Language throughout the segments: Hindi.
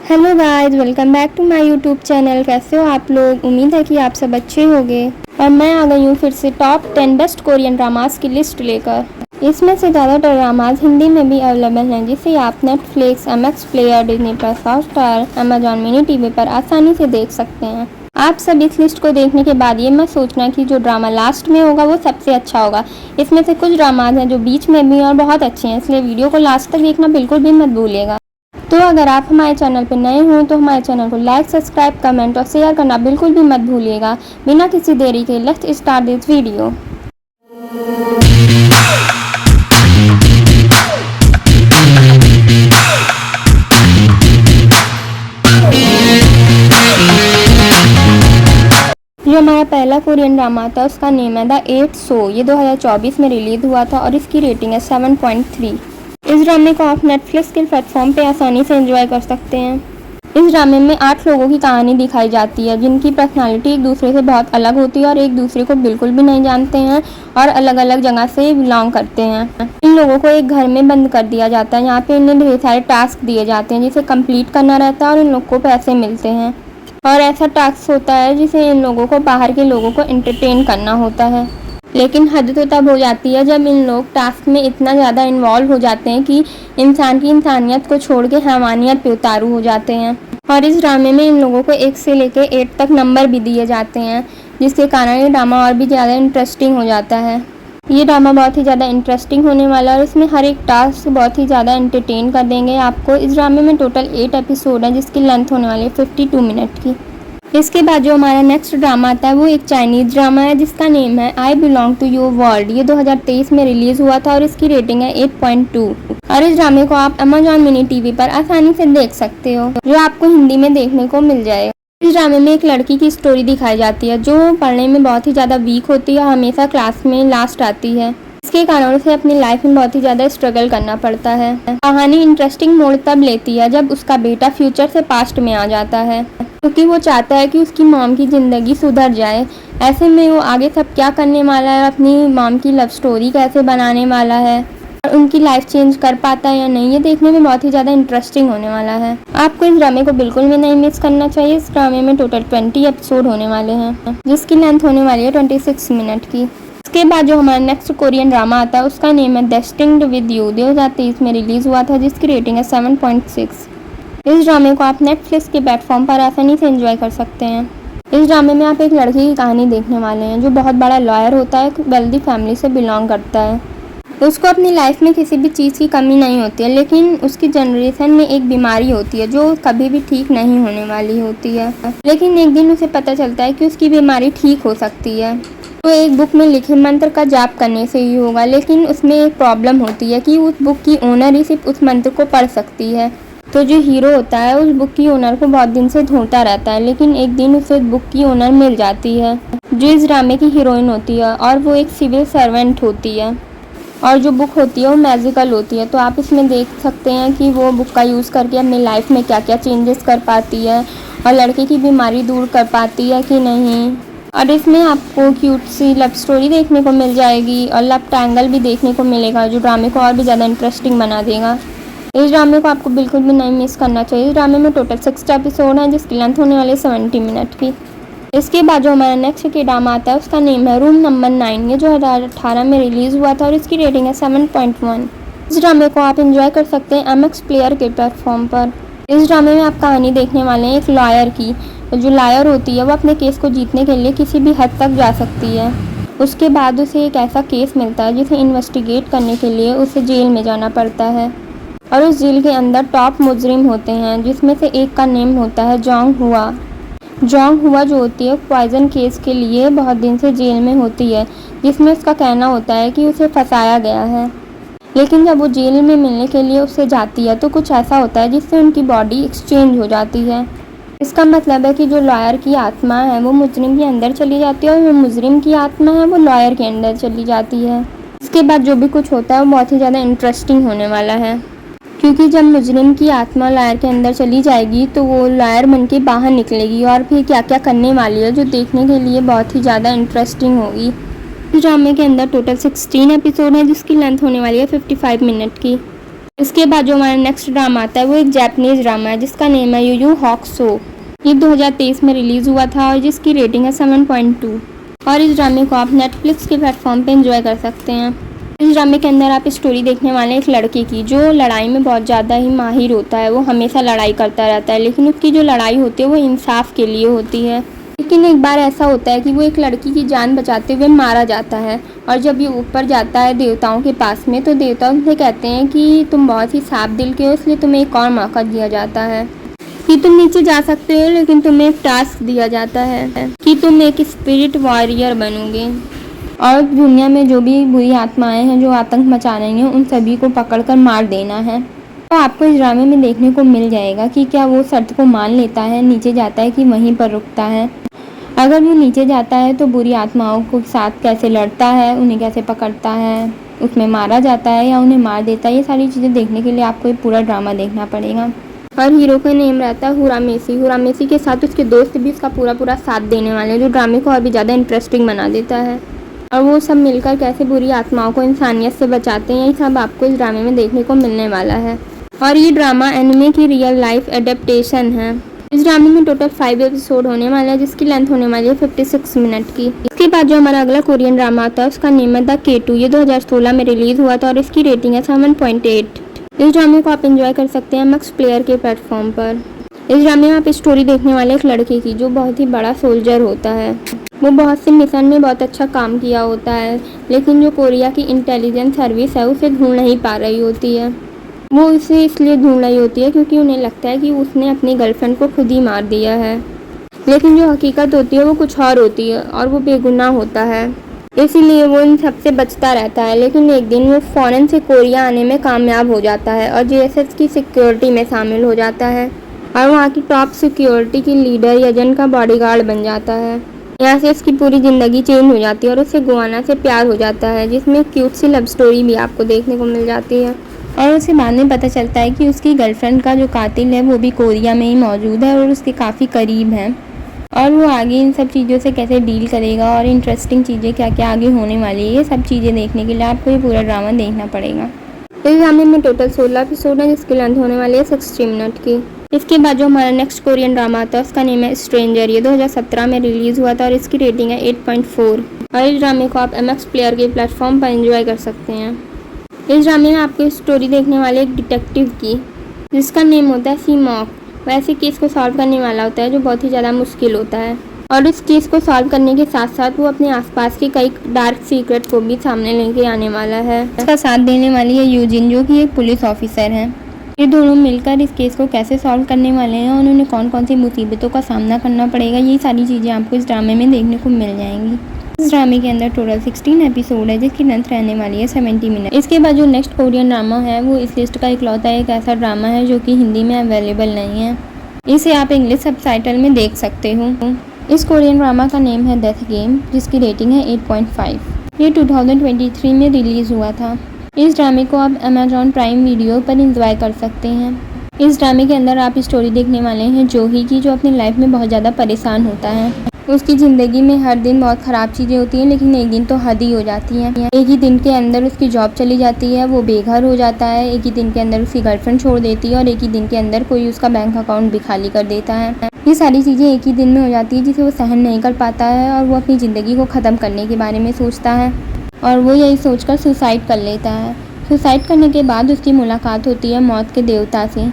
Hello guys, welcome back to my YouTube channel. कैसे हो आप लोग? उम्मीद है कि आप सब अच्छे होंगे। और मैं आ गई हूँ फिर से टॉप 10 बेस्ट कोरियन ड्रामास की लिस्ट लेकर। इसमें से ज़्यादातर ड्रामास हिंदी में भी अवेलेबल हैं, जिसे आप Netflix, MX player, Disney plus Hotstar, Amazon mini TV पर आसानी से देख सकते हैं। आप सब इस लिस्ट को देखने के बाद ये मत सोचना कि जो ड्रामा लास्ट में होगा वो सबसे अच्छा होगा। इसमें से कुछ ड्रामाज हैं जो बीच में भी और बहुत अच्छे हैं, इसलिए वीडियो को लास्ट तक देखना बिल्कुल भी मत भूलिएगा। तो अगर आप हमारे चैनल पर नए हो तो हमारे चैनल को लाइक, सब्सक्राइब, कमेंट और शेयर करना बिल्कुल भी मत भूलिएगा। बिना किसी देरी के लेट्स स्टार्ट दिस वीडियो। जो हमारा पहला कोरियन ड्रामा था उसका नेम है द 8th शो। ये 2024 में रिलीज हुआ था और इसकी रेटिंग है 7.3। इस ड्रामे को आप नेटफ्लिक्स के प्लेटफॉर्म पे आसानी से एंजॉय कर सकते हैं। इस ड्रामे में 8 लोगों की कहानी दिखाई जाती है, जिनकी पर्सनालिटी एक दूसरे से बहुत अलग होती है और एक दूसरे को बिल्कुल भी नहीं जानते हैं और अलग अलग जगह से बिलोंग करते हैं। इन लोगों को एक घर में बंद कर दिया जाता है। यहाँ पे इन्हें ढेर सारे टास्क दिए जाते हैं जिसे कंप्लीट करना रहता है और इन लोगों को पैसे मिलते हैं। और ऐसा टास्क होता है जिसे इन लोगों को बाहर के लोगों को एंटरटेन करना होता है। लेकिन हद तो तब हो जाती है जब इन लोग टास्क में इतना ज़्यादा इन्वॉल्व हो जाते हैं कि इंसान की इंसानियत को छोड़ के हैवानियत पे उतारू हो जाते हैं। और इस ड्रामे में इन लोगों को 1 से लेकर 8 तक नंबर भी दिए जाते हैं, जिसके कारण ये ड्रामा और भी ज़्यादा इंटरेस्टिंग हो जाता है। ये ड्रामा बहुत ही ज़्यादा इंटरेस्टिंग होने वाला है और इसमें हर एक टास्क बहुत ही ज़्यादा एंटरटेन कर देंगे आपको। इस ड्रामे में टोटल 8 एपिसोड है, जिसकी लेंथ होने वाली है 52 मिनट की। इसके बाद जो हमारा नेक्स्ट ड्रामा आता है वो एक चाइनीज़ ड्रामा है, जिसका नेम है I belong to your world. ये 2023 में रिलीज़ हुआ था और इसकी रेटिंग है 8.2। और इस ड्रामे को आप अमेजॉन मिनी टीवी पर आसानी से देख सकते हो, जो आपको हिंदी में देखने को मिल जाएगा। इस ड्रामे में एक लड़की की स्टोरी दिखाई जाती है जो पढ़ने में बहुत ही ज़्यादा वीक होती है और हमेशा क्लास में लास्ट आती है। इसके कारण उसे अपनी लाइफ में बहुत ही ज़्यादा स्ट्रगल करना पड़ता है। कहानी इंटरेस्टिंग मोड़ तब लेती है जब उसका बेटा फ्यूचर से पास्ट में आ जाता है, क्योंकि वो चाहता है कि उसकी मॉम की ज़िंदगी सुधर जाए। ऐसे में वो आगे सब क्या करने वाला है, अपनी मॉम की लव स्टोरी कैसे बनाने वाला है और उनकी लाइफ चेंज कर पाता है या नहीं, ये देखने में बहुत ही ज़्यादा इंटरेस्टिंग होने वाला है। आपको इस ड्रामे को बिल्कुल भी नहीं मिस करना चाहिए। इस ड्रामे में टोटल 20 एपिसोड होने वाले हैं, जिसकी लेंथ होने वाली है 26 मिनट की। इसके बाद जो हमारा नेक्स्ट कोरियन ड्रामा आता है उसका नेम है डेस्टिन्ड विद यू। 2023 में रिलीज़ हुआ था, जिसकी रेटिंग है 7.6। इस ड्रामे को आप नेटफ्लिक्स के प्लेटफॉर्म पर आसानी से एंजॉय कर सकते हैं। इस ड्रामे में आप एक लड़के की कहानी देखने वाले हैं जो बहुत बड़ा लॉयर होता है, एक वेल्दी फैमिली से बिलोंग करता है। उसको अपनी लाइफ में किसी भी चीज़ की कमी नहीं होती है, लेकिन उसकी जनरेशन में एक बीमारी होती है जो कभी भी ठीक नहीं होने वाली होती है। लेकिन एक दिन उसे पता चलता है कि उसकी बीमारी ठीक हो सकती है, तो एक बुक में लिखे मंत्र का जाप करने से ही होगा। लेकिन उसमें एक प्रॉब्लम होती है कि उस बुक की ओनर ही सिर्फ उस मंत्र को पढ़ सकती है। तो जो हीरो होता है उस बुक की ओनर को बहुत दिन से ढूंढता रहता है, लेकिन एक दिन उसे बुक की ओनर मिल जाती है, जो इस ड्रामे की हीरोइन होती है और वो एक सिविल सर्वेंट होती है। और जो बुक होती है वो मैजिकल होती है। तो आप इसमें देख सकते हैं कि वो बुक का यूज़ करके अपनी लाइफ में क्या क्या चेंजेस कर पाती है और लड़के की बीमारी दूर कर पाती है कि नहीं। और इसमें आपको क्यूट सी लव स्टोरी देखने को मिल जाएगी और लव ट्रायंगल भी देखने को मिलेगा, जो ड्रामे को और भी ज़्यादा इंटरेस्टिंग बना देगा। इस ड्रामे को आपको बिल्कुल भी नहीं मिस करना चाहिए। इस ड्रामे में टोटल 6 एपिसोड हैं, जिसकी लेंथ होने वाली है 70 मिनट की। इसके बाद जो हमारा नेक्स्ट के ड्रामा आता है उसका नेम है रूम नंबर 9। ये 2018 में रिलीज़ हुआ था और इसकी रेटिंग है 7.1। इस ड्रामे को आप एंजॉय कर सकते हैं एमएक्स प्लेयर के प्लेटफॉर्म पर। इस ड्रामे में आप कहानी देखने वाले हैं एक लॉयर की। जो लॉयर होती है वो अपने केस को जीतने के लिए किसी भी हद तक जा सकती है। उसके बाद उसे एक ऐसा केस मिलता है जिसे इन्वेस्टिगेट करने के लिए उसे जेल में जाना पड़ता है। और उस जेल के अंदर टॉप मुजरिम होते हैं, जिसमें से एक का नेम होता है जोंग हुआ। जोंग हुआ जो होती है पॉइजन केस के लिए बहुत दिन से जेल में होती है, जिसमें उसका कहना होता है कि उसे फंसाया गया है। लेकिन जब वो जेल में मिलने के लिए उससे जाती है तो कुछ ऐसा होता है जिससे उनकी बॉडी एक्सचेंज हो जाती है। इसका मतलब है कि जो लॉयर की आत्मा है वो मुजरिम के अंदर चली जाती है और जो मुजरिम की आत्मा है वो लॉयर के अंदर चली जाती है। इसके बाद जो भी कुछ होता है वो बहुत ही ज़्यादा इंटरेस्टिंग होने वाला है, क्योंकि जब मुजरिम की आत्मा लॉयर के अंदर चली जाएगी तो वो लॉयर बन के बाहर निकलेगी और फिर क्या क्या करने वाली है, जो देखने के लिए बहुत ही ज़्यादा इंटरेस्टिंग होगी। इस ड्रामे के अंदर टोटल 16 एपिसोड हैं, जिसकी लेंथ होने वाली है 55 मिनट की। इसके बाद जो हमारा नेक्स्ट ड्रामा आता है वो एक जापानीज़ ड्रामा है जिसका नेम है यू यू हाkusho। ये 2023 में रिलीज़ हुआ था और जिसकी रेटिंग है 7.2 और इस ड्रामे को आप नेटफ्लिक्स के प्लेटफॉर्म पे एंजॉय कर सकते हैं। इस ड्रामे के अंदर आप स्टोरी देखने वाले एक लड़के की जो लड़ाई में बहुत ज़्यादा ही माहिर होता है। वो हमेशा लड़ाई करता रहता है, लेकिन उसकी जो लड़ाई होती है वो इंसाफ के लिए होती है। लेकिन एक बार ऐसा होता है कि वो एक लड़की की जान बचाते हुए मारा जाता है और जब ये ऊपर जाता है देवताओं के पास में तो देवता उनसे कहते हैं कि तुम बहुत ही साफ दिल के हो, इसलिए तुम्हें एक और मौका दिया जाता है कि तुम नीचे जा सकते हो, लेकिन तुम्हें एक टास्क दिया जाता है कि तुम एक स्पिरिट वॉरियर बनोगे और दुनिया में जो भी बुरी आत्माएं हैं जो आतंक मचा रही हैं उन सभी को पकड़कर मार देना है। तो आपको इस ड्रामे में देखने को मिल जाएगा कि क्या वो शर्त को मान लेता है, नीचे जाता है कि वहीं पर रुकता है। अगर वो नीचे जाता है तो बुरी आत्माओं के साथ कैसे लड़ता है, उन्हें कैसे पकड़ता है, उसमें मारा जाता है या उन्हें मार देता है, ये सारी चीज़ें देखने के लिए आपको ये पूरा ड्रामा देखना पड़ेगा। और हीरो का नेम रहता है हुरामेसी। हुरामेसी के साथ उसके दोस्त भी उसका पूरा साथ देने वाले हैं जो ड्रामे को और भी ज़्यादा इंटरेस्टिंग बना देता है। और वो सब मिलकर कैसे बुरी आत्माओं को इंसानियत से बचाते हैं, ये सब आपको इस ड्रामे में देखने को मिलने वाला है। और ये ड्रामा एनिमे की रियल लाइफ एडेप्टेशन है। इस ड्रामे में टोटल 5 एपिसोड होने वाला है जिसकी लेंथ होने वाली है 56 मिनट की। इसके बाद जो हमारा अगला कोरियन ड्रामा आता है उसका नेम है द K2। ये 2016 में रिलीज हुआ था और इसकी रेटिंग है 7.8। इस ड्रामे को आप एंजॉय कर सकते हैं मैक्स प्लेयर के प्लेटफॉर्म पर। इस ड्रामे में आप स्टोरी देखने वाले एक लड़के की जो बहुत ही बड़ा सोल्जर होता है। वो बहुत से मिशन में बहुत अच्छा काम किया होता है, लेकिन जो कोरिया की इंटेलिजेंस सर्विस है उसे ढूंढ नहीं पा रही होती है। वो उसे इसलिए ढूंढ रही होती है क्योंकि उन्हें लगता है कि उसने अपनी गर्लफ्रेंड को खुद ही मार दिया है, लेकिन जो हकीकत होती है वो कुछ और होती है और वो बेगुनाह होता है। इसीलिए वो इन सबसे बचता रहता है। लेकिन एक दिन वो फ़ौरन से कोरिया आने में कामयाब हो जाता है और JSS की सिक्योरिटी में शामिल हो जाता है और वहाँ की टॉप सिक्योरिटी की लीडर यजन का बॉडीगार्ड बन जाता है। यहाँ से उसकी पूरी ज़िंदगी चेंज हो जाती है और उससे गुआना से प्यार हो जाता है, जिसमें क्यूट सी लव स्टोरी भी आपको देखने को मिल जाती है। और उसे बाद में पता चलता है कि उसकी गर्लफ्रेंड का जो कातिल है वो भी कोरिया में ही मौजूद है और उसके काफ़ी करीब है। और वो आगे इन सब चीज़ों से कैसे डील करेगा और इंटरेस्टिंग चीज़ें क्या क्या आगे होने वाली है, ये सब चीज़ें देखने के लिए आपको ये पूरा ड्रामा देखना पड़ेगा। इस ड्रामे में टोटल 16 एपिसोड है जिसकी लेंथ होने वाली है 60 मिनट की। इसके बाद जो हमारा नेक्स्ट कोरियन ड्रामा आता है उसका नेम है स्ट्रेंजर। ये 2017 में रिलीज़ हुआ था और इसकी रेटिंग है 8.4 और इस ड्रामे को आप MX प्लेयर के प्लेटफॉर्म पर एंजॉय कर सकते हैं। इस ड्रामे में आपको स्टोरी देखने वाले एक डिटेक्टिव की जिसका नेम होता है सीमॉक। वैसे केस को सॉल्व करने वाला होता है जो बहुत ही ज़्यादा मुश्किल होता है और इस केस को सॉल्व करने के साथ साथ वो अपने आसपास के कई डार्क सीक्रेट को भी सामने लेके आने वाला है। इसका साथ देने वाली है यूजिन जो कि एक पुलिस ऑफिसर है। ये दोनों मिलकर इस केस को कैसे सॉल्व करने वाले हैं और उन्हें कौन कौन सी मुसीबतों का सामना करना पड़ेगा, ये सारी चीज़ें आपको इस ड्रामे में देखने को मिल जाएंगी। इस ड्रामे के अंदर टोटल 16 एपिसोड है जिसकी लेंथ रहने वाली है 70 मिनट। इसके बाद जो नेक्स्ट कोरियन ड्रामा है वो इस लिस्ट का इकलौता एक ऐसा ड्रामा है जो कि हिंदी में अवेलेबल नहीं है। इसे आप इंग्लिश सबटाइटल में देख सकते हो। इस कोरियन ड्रामा का नेम है डेथ गेम जिसकी रेटिंग है 8.5। ये 2023 में रिलीज़ हुआ था। इस ड्रामे को आप अमेजॉन प्राइम वीडियो पर एंजॉय कर सकते हैं। इस ड्रामे के अंदर आप स्टोरी देखने वाले हैं जोही की जो अपनी लाइफ में बहुत ज़्यादा परेशान होता है। उसकी ज़िंदगी में हर दिन बहुत ख़राब चीज़ें होती हैं, लेकिन एक दिन तो हद ही हो जाती हैं। एक ही दिन के अंदर उसकी जॉब चली जाती है, वो बेघर हो जाता है। एक ही दिन के अंदर उसकी गर्लफ्रेंड छोड़ देती है और एक ही दिन के अंदर कोई उसका बैंक अकाउंट भी खाली कर देता है। ये सारी चीज़ें एक ही दिन में हो जाती है जिसे वो सहन नहीं कर पाता है और वो अपनी ज़िंदगी को ख़त्म करने के बारे में सोचता है और वो यही सोचकर सुसाइड कर लेता है। सुसाइड करने के बाद उसकी मुलाकात होती है मौत के देवता से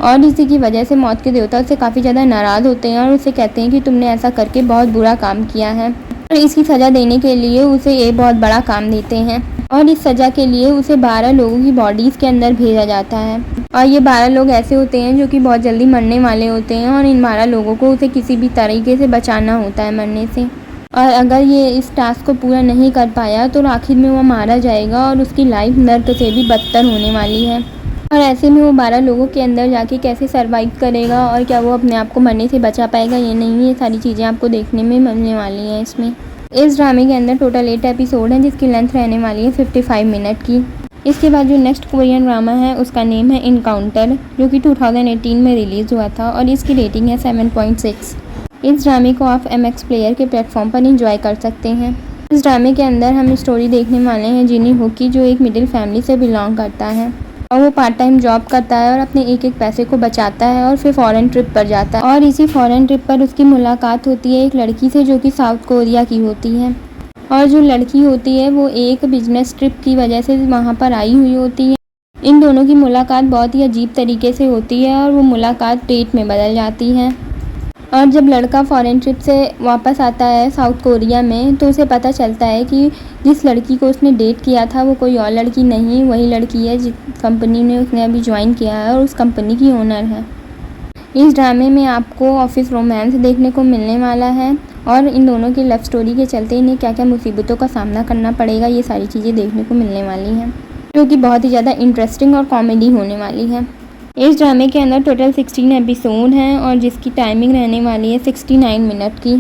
और इसी की वजह से मौत के देवता उससे काफ़ी ज़्यादा नाराज़ होते हैं और उसे कहते हैं कि तुमने ऐसा करके बहुत बुरा काम किया है और इसकी सज़ा देने के लिए उसे एक बहुत बड़ा काम देते हैं और इस सज़ा के लिए उसे 12 लोगों की बॉडीज़ के अंदर भेजा जाता है और ये 12 लोग ऐसे होते हैं जो कि बहुत जल्दी मरने वाले होते हैं और इन 12 लोगों को उसे किसी भी तरीके से बचाना होता है मरने से। और अगर ये इस टास्क को पूरा नहीं कर पाया तो आखिर में वो मारा जाएगा और उसकी लाइफ नर्क से भी बदतर होने वाली है। और ऐसे में वो 12 लोगों के अंदर जाके कैसे सरवाइव करेगा और क्या वो अपने आप को मरने से बचा पाएगा ये नहीं, ये सारी चीज़ें आपको देखने में मिलने वाली हैं इसमें। इस ड्रामे के अंदर टोटल 8 एपिसोड हैं जिसकी लेंथ रहने वाली है 55 मिनट की। इसके बाद जो नेक्स्ट कोरियन ड्रामा है उसका नेम है इनकाउंटर जो कि 2018 में रिलीज़ हुआ था और इसकी रेटिंग है 7.6। इस ड्रामे को आप MX प्लेयर के प्लेटफॉर्म पर एंजॉय कर सकते हैं। इस ड्रामे के अंदर हम स्टोरी देखने वाले हैं जिनी हो की जो एक मिडिल फैमिली से बिलोंग करता है और वो पार्ट टाइम जॉब करता है और अपने एक एक पैसे को बचाता है और फिर फ़ॉरेन ट्रिप पर जाता है। और इसी फ़ॉरेन ट्रिप पर उसकी मुलाकात होती है एक लड़की से जो कि साउथ कोरिया की होती है। और जो लड़की होती है वो एक बिजनेस ट्रिप की वजह से वहाँ पर आई हुई होती है। इन दोनों की मुलाकात बहुत ही अजीब तरीके से होती है और वो मुलाकात डेट में बदल जाती है। और जब लड़का फ़ॉरेन ट्रिप से वापस आता है साउथ कोरिया में तो उसे पता चलता है कि जिस लड़की को उसने डेट किया था वो कोई और लड़की नहीं, वही लड़की है जिस कंपनी में उसने अभी ज्वाइन किया है और उस कंपनी की ओनर है। इस ड्रामे में आपको ऑफिस रोमांस देखने को मिलने वाला है और इन दोनों की लव स्टोरी के चलते इन्हें क्या क्या मुसीबतों का सामना करना पड़ेगा, ये सारी चीज़ें देखने को मिलने वाली हैं, जो कि बहुत ही ज़्यादा इंटरेस्टिंग और कॉमेडी होने वाली है। इस ड्रामे के अंदर टोटल 16 एपिसोड हैं और जिसकी टाइमिंग रहने वाली है 69 मिनट की।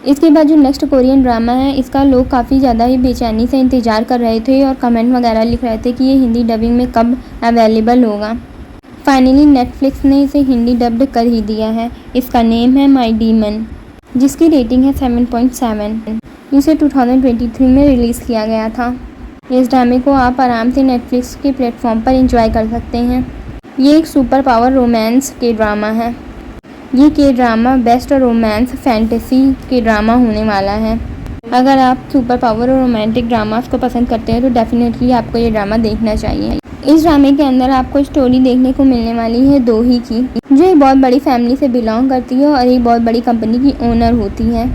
इसके बाद जो नेक्स्ट कोरियन ड्रामा है इसका लोग काफ़ी ज़्यादा ही बेचैनी से इंतज़ार कर रहे थे और कमेंट वगैरह लिख रहे थे कि ये हिंदी डबिंग में कब अवेलेबल होगा। फाइनली नेटफ्लिक्स ने इसे हिंदी डब्ड कर ही दिया है। इसका नेम है माय डीमन, जिसकी रेटिंग है 7.7। इसे 2023 में रिलीज़ किया गया था। इस ड्रामे को आप आराम से नेटफ्लिक्स के प्लेटफॉर्म पर एंजॉय कर सकते हैं। ये एक सुपर पावर रोमांस के ड्रामा है। ये के ड्रामा बेस्ट रोमांस फैंटेसी के ड्रामा होने वाला है। अगर आप सुपर पावर और रोमांटिक ड्रामास को पसंद करते हैं तो डेफिनेटली आपको ये ड्रामा देखना चाहिए। इस ड्रामे के अंदर आपको स्टोरी देखने को मिलने वाली है दो ही की, जो एक बहुत बड़ी फैमिली से बिलोंग करती है और एक बहुत बड़ी कंपनी की ओनर होती है।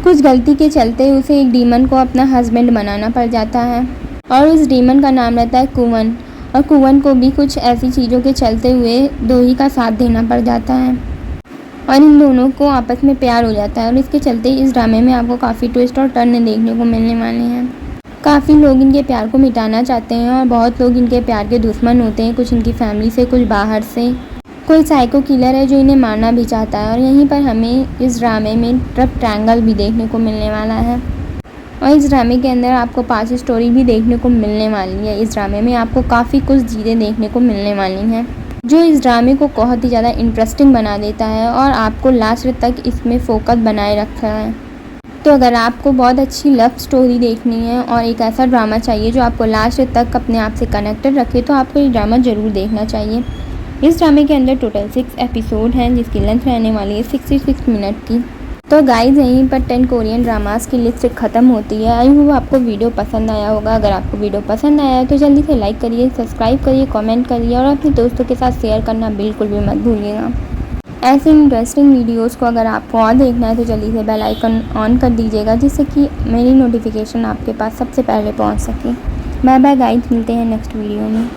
कुछ गलती के चलते उसे एक डीमन को अपना हस्बैंड बनाना पड़ जाता है और उस डीमन का नाम रहता है कुवन। और कुवन को भी कुछ ऐसी चीज़ों के चलते हुए दो ही का साथ देना पड़ जाता है और इन दोनों को आपस में प्यार हो जाता है। और इसके चलते इस ड्रामे में आपको काफ़ी ट्विस्ट और टर्न देखने को मिलने वाले हैं। काफ़ी लोग इनके प्यार को मिटाना चाहते हैं और बहुत लोग इनके प्यार के दुश्मन होते हैं, कुछ इनकी फैमिली से, कुछ बाहर से। कोई साइको किलर है जो इन्हें मारना भी चाहता है। और यहीं पर हमें इस ड्रामे में ट्रप ट्रायंगल भी देखने को मिलने वाला है। और इस ड्रामे के अंदर आपको पास्ट स्टोरी भी देखने को मिलने वाली है। इस ड्रामे में आपको काफ़ी कुछ चीज़ें देखने को मिलने वाली हैं जो इस ड्रामे को बहुत ही ज़्यादा इंटरेस्टिंग बना देता है और आपको लास्ट तक इसमें फोकस बनाए रखा है। तो अगर आपको बहुत अच्छी लव स्टोरी देखनी है और एक ऐसा ड्रामा चाहिए जो आपको लास्ट तक अपने आप से कनेक्टेड रखे तो आपको ये ड्रामा ज़रूर देखना चाहिए। इस ड्रामे के अंदर टोटल 6 एपिसोड हैं जिसकी लेंथ रहने वाली है 66 मिनट की। तो गाइज यहीं पर 10 कोरियन ड्रामास की लिस्ट ख़त्म होती है। आई होप आपको वीडियो पसंद आया होगा। अगर आपको वीडियो पसंद आया है तो जल्दी से लाइक करिए, सब्सक्राइब करिए, कमेंट करिए और अपने दोस्तों के साथ शेयर करना बिल्कुल भी मत भूलिएगा। ऐसे इंटरेस्टिंग वीडियोस को अगर आपको और देखना है तो जल्दी से बेल आइकन ऑन कर दीजिएगा जिससे कि मेरी नोटिफिकेशन आपके पास सबसे पहले पहुंच सके। बाय बाय गाइज, मिलते हैं नेक्स्ट वीडियो में।